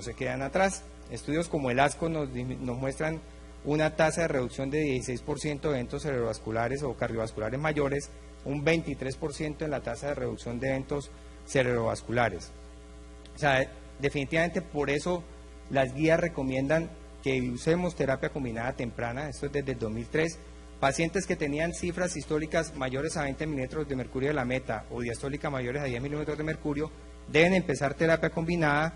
no se quedan atrás. Estudios como el ASCO nos muestran una tasa de reducción de 16% de eventos cerebrovasculares o cardiovasculares mayores, un 23% en la tasa de reducción de eventos cerebrovasculares. O sea, definitivamente por eso las guías recomiendan que usemos terapia combinada temprana, esto es desde el 2003, pacientes que tenían cifras históricas mayores a 20 milímetros de mercurio de la meta o diastólica mayores a 10 milímetros de mercurio, deben empezar terapia combinada.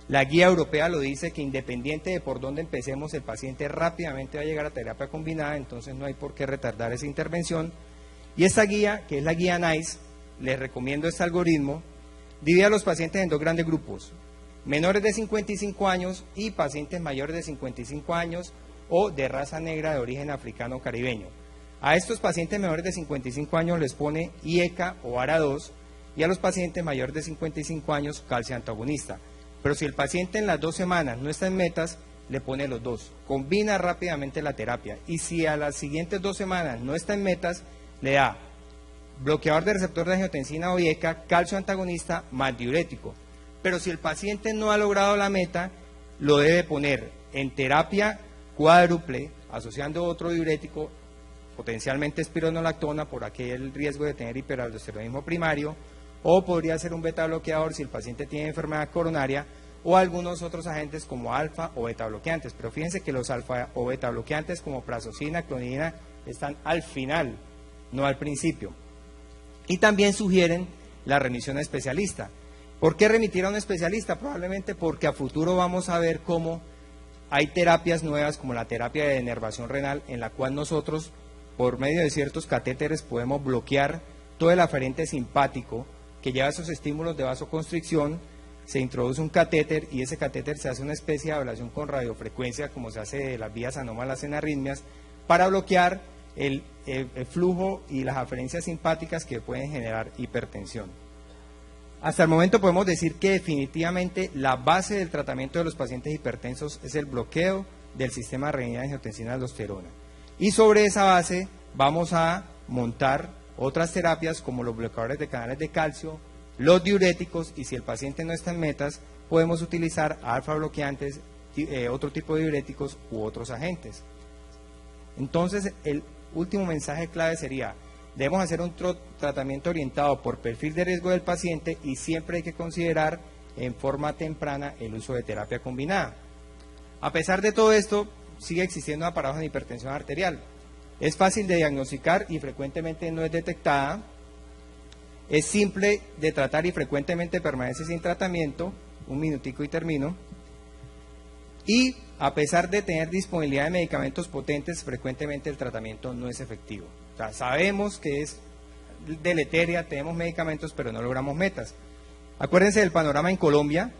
La guía europea lo dice que independiente de por dónde empecemos, el paciente rápidamente va a llegar a terapia combinada, entonces no hay por qué retardar esa intervención. Y esta guía, que es la guía NICE, les recomiendo este algoritmo, divide a los pacientes en dos grandes grupos, menores de 55 años y pacientes mayores de 55 años o de raza negra de origen africano o caribeño. A estos pacientes menores de 55 años les pone IECA o ARA2 y a los pacientes mayores de 55 años calcio antagonista. Pero si el paciente en las 2 semanas no está en metas, le pone los dos, combina rápidamente la terapia y si a las siguientes 2 semanas no está en metas, le da bloqueador de receptor de angiotensina o IECA, calcio antagonista más diurético. Pero si el paciente no ha logrado la meta, lo debe poner en terapia cuádruple, asociando otro diurético, potencialmente espironolactona por aquel riesgo de tener hiperaldosteronismo primario, o podría ser un beta bloqueador si el paciente tiene enfermedad coronaria, o algunos otros agentes como alfa o beta bloqueantes. Pero fíjense que los alfa o beta bloqueantes como prazosina, clonidina, están al final, no al principio. Y también sugieren la remisión a especialista. ¿Por qué remitir a un especialista? Probablemente porque a futuro vamos a ver cómo hay terapias nuevas como la terapia de denervación renal, en la cual nosotros, por medio de ciertos catéteres, podemos bloquear todo el aferente simpático que lleva esos estímulos de vasoconstricción. Se introduce un catéter y ese catéter se hace una especie de ablación con radiofrecuencia, como se hace de las vías anómalas en arritmias, para bloquear el flujo y las aferencias simpáticas que pueden generar hipertensión. Hasta el momento podemos decir que definitivamente la base del tratamiento de los pacientes hipertensos es el bloqueo del sistema renina-angiotensina-aldosterona. Y sobre esa base vamos a montar otras terapias como los bloqueadores de canales de calcio, los diuréticos, y si el paciente no está en metas, podemos utilizar alfa bloqueantes, otro tipo de diuréticos u otros agentes. Entonces, el último mensaje clave sería: debemos hacer un tratamiento orientado por perfil de riesgo del paciente y siempre hay que considerar en forma temprana el uso de terapia combinada. A pesar de todo esto, sigue existiendo una paradoja de hipertensión arterial. Es fácil de diagnosticar y frecuentemente no es detectada. Es simple de tratar y frecuentemente permanece sin tratamiento. Un minutico y termino. Y a pesar de tener disponibilidad de medicamentos potentes, frecuentemente el tratamiento no es efectivo. O sea, sabemos que es deleteria, tenemos medicamentos, pero no logramos metas. Acuérdense del panorama en Colombia: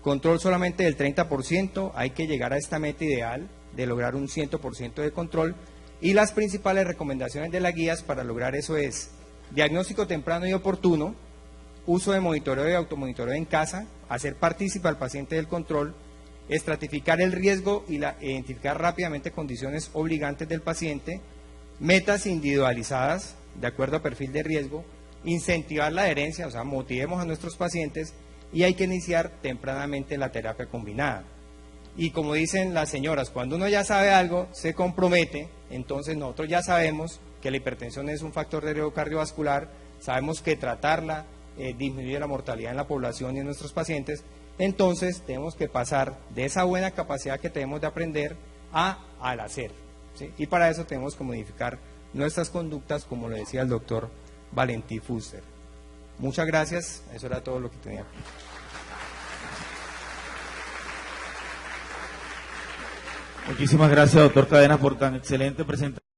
control solamente del 30%, hay que llegar a esta meta ideal de lograr un 100% de control, y las principales recomendaciones de las guías para lograr eso es diagnóstico temprano y oportuno, uso de monitoreo y automonitoreo en casa, hacer partícipe al paciente del control, estratificar el riesgo y identificar rápidamente condiciones obligantes del paciente, metas individualizadas de acuerdo a perfil de riesgo, incentivar la adherencia, o sea, motivemos a nuestros pacientes, y hay que iniciar tempranamente la terapia combinada. Y como dicen las señoras, cuando uno ya sabe algo, se compromete. Entonces nosotros ya sabemos que la hipertensión es un factor de riesgo cardiovascular, sabemos que tratarla disminuye la mortalidad en la población y en nuestros pacientes. Entonces tenemos que pasar de esa buena capacidad que tenemos de aprender al hacer, ¿sí? Y para eso tenemos que modificar nuestras conductas, como lo decía el doctor Valentín Fuster. Muchas gracias, eso era todo lo que tenía. Muchísimas gracias, doctor Cadena, por tan excelente presentación.